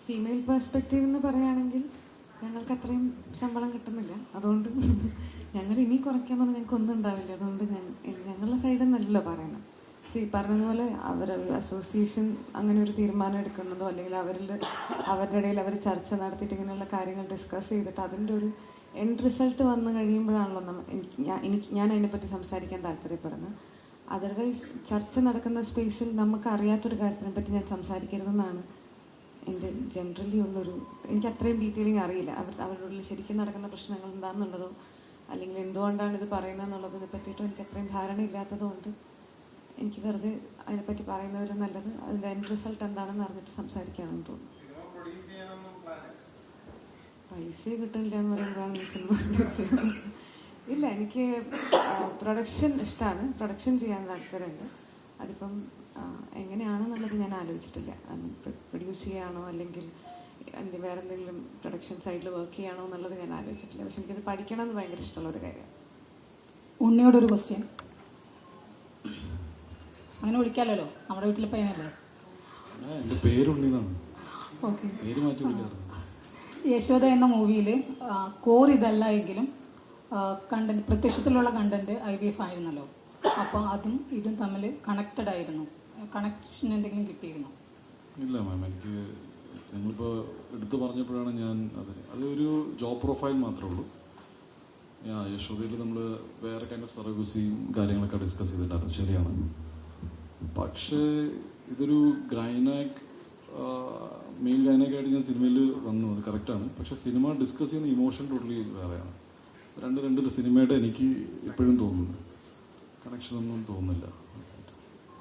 Female perspective എന്ന് പറയുകയാണെങ്കിൽ ഞങ്ങൾക്ക് അത്രയും ശമ്പളം കിട്ടുന്നില്ല. അതുകൊണ്ട് ഞങ്ങൾ ഇനി കുറയ്ക്കാൻ പറഞ്ഞാൽ ഞങ്ങൾക്ക് ഒന്നും ഉണ്ടാവില്ല. അതുകൊണ്ട് ഞങ്ങളുടെ സൈഡിൽ നിന്നല്ലോ പറയണം. പറഞ്ഞതുപോലെ അവരൊരു അസോസിയേഷൻ അങ്ങനെ ഒരു തീരുമാനം എടുക്കുന്നതോ അല്ലെങ്കിൽ അവരുടെ ഇടയിൽ അവർ ചർച്ച നടത്തിയിട്ട് ഇങ്ങനെയുള്ള കാര്യങ്ങൾ ഡിസ്കസ് ചെയ്തിട്ട് അതിൻ്റെ ഒരു എൻഡ് റിസൾട്ട് വന്നു കഴിയുമ്പോഴാണല്ലോ ഞാൻ അതിനെപ്പറ്റി സംസാരിക്കാൻ താല്പര്യപ്പെടുന്നത്. അതർവൈസ് ചർച്ച നടക്കുന്ന സ്പേസിൽ നമുക്ക് അറിയാത്തൊരു കാര്യത്തിനെ പറ്റി ഞാൻ സംസാരിക്കരുതെന്നാണ് എൻ്റെ ജനറലി ഉള്ളൊരു. എനിക്ക് അത്രയും ഡീറ്റെയിലിംഗ് അറിയില്ല. അവരുടെ ഉള്ളിൽ ശരിക്കും നടക്കുന്ന പ്രശ്നങ്ങൾ എന്താണെന്നുള്ളതോ അല്ലെങ്കിൽ എന്തുകൊണ്ടാണ് ഇത് പറയുന്നതെന്നുള്ളതിനെ പറ്റിയിട്ടോ എനിക്ക് അത്രയും ധാരണ ഇല്ലാത്തതുകൊണ്ട് എനിക്ക് വെറുതെ അതിനെപ്പറ്റി പറയുന്നതിൽ നല്ലത് അതിൻ്റെ എൻഡ് റിസൾട്ട് എന്താണെന്ന് അറിഞ്ഞിട്ട് സംസാരിക്കുകയാണെന്ന് തോന്നുന്നു. പൈസ കിട്ടില്ല എന്ന് പറയുമ്പോഴാണ് ഈ സിനിമ. ഇല്ല, എനിക്ക് പ്രൊഡക്ഷൻ ഇഷ്ടമാണ്. പ്രൊഡക്ഷൻ ചെയ്യാൻ താല്പര്യമുണ്ട്. അതിപ്പം എങ്ങനെയാണെന്നുള്ളത് ഞാൻ ആലോചിച്ചിട്ടില്ല. പ്രൊഡ്യൂസ് ചെയ്യുകയാണോ അല്ലെങ്കിൽ വേറെ എന്തെങ്കിലും പ്രൊഡക്ഷൻ സൈഡിൽ വർക്ക് ചെയ്യണോ എന്നുള്ളത് ഞാൻ ആലോചിച്ചിട്ടില്ല. പക്ഷെ എനിക്കത് പഠിക്കണം എന്ന് ഭയങ്കര ഇഷ്ടമുള്ളൊരു കാര്യമാണ്. ഉണ്ണിയോടൊരു ക്വസ്റ്റ്യൻ. അങ്ങനെ വിളിക്കാമല്ലോ, നമ്മുടെ വീട്ടിലെ പയ്യനല്ലേ? എൻ്റെ പേര് ഉണ്ണിന്നാണ്. ഓക്കെ. പേര് മാറ്റി വിളിക്കാറ്. യശോദ എന്ന മൂവിയിൽ കോർ ഇതല്ല എങ്കിലും കണ്ടന്റ്, പ്രത്യക്ഷത്തിലുള്ള കണ്ടന്റ് IVF ആയിരുന്നല്ലോ. അപ്പോൾ അതും ഇതും തമ്മിൽ കണക്റ്റഡ് ആയിരുന്നു. കണക്ഷൻ എന്തെങ്കിലും കിട്ടിയിരുന്നോ? ഇല്ല മാം, എനിക്ക് ഞങ്ങളിപ്പോൾ എടുത്തു പറഞ്ഞപ്പോഴാണ് ഞാൻ അതൊരു ജോബ് പ്രൊഫൈൽ മാത്രമേ ഉള്ളൂ. യശോദയിൽ നമ്മൾ വേറെ കൈൻഡ് ഓഫ് സർവീസും കാര്യങ്ങളൊക്കെ ഡിസ്കസ് ചെയ്തിട്ടുണ്ടായിരുന്നു, ശരിയാണ്. പക്ഷേ ഇതൊരു മെയിൻ ഗൈനക്കായിട്ട് ഞാൻ സിനിമയിൽ വന്നു, അത് കറക്റ്റാണ്. പക്ഷേ സിനിമ ഡിസ്കസ് ചെയ്യുന്ന ഇമോഷൻ ടോട്ടലി വേറെയാണ്. രണ്ട് സിനിമയായിട്ട് എനിക്ക് ഇപ്പോഴും തോന്നുന്നു കണക്ഷൻ ഒന്നും തോന്നുന്നില്ല.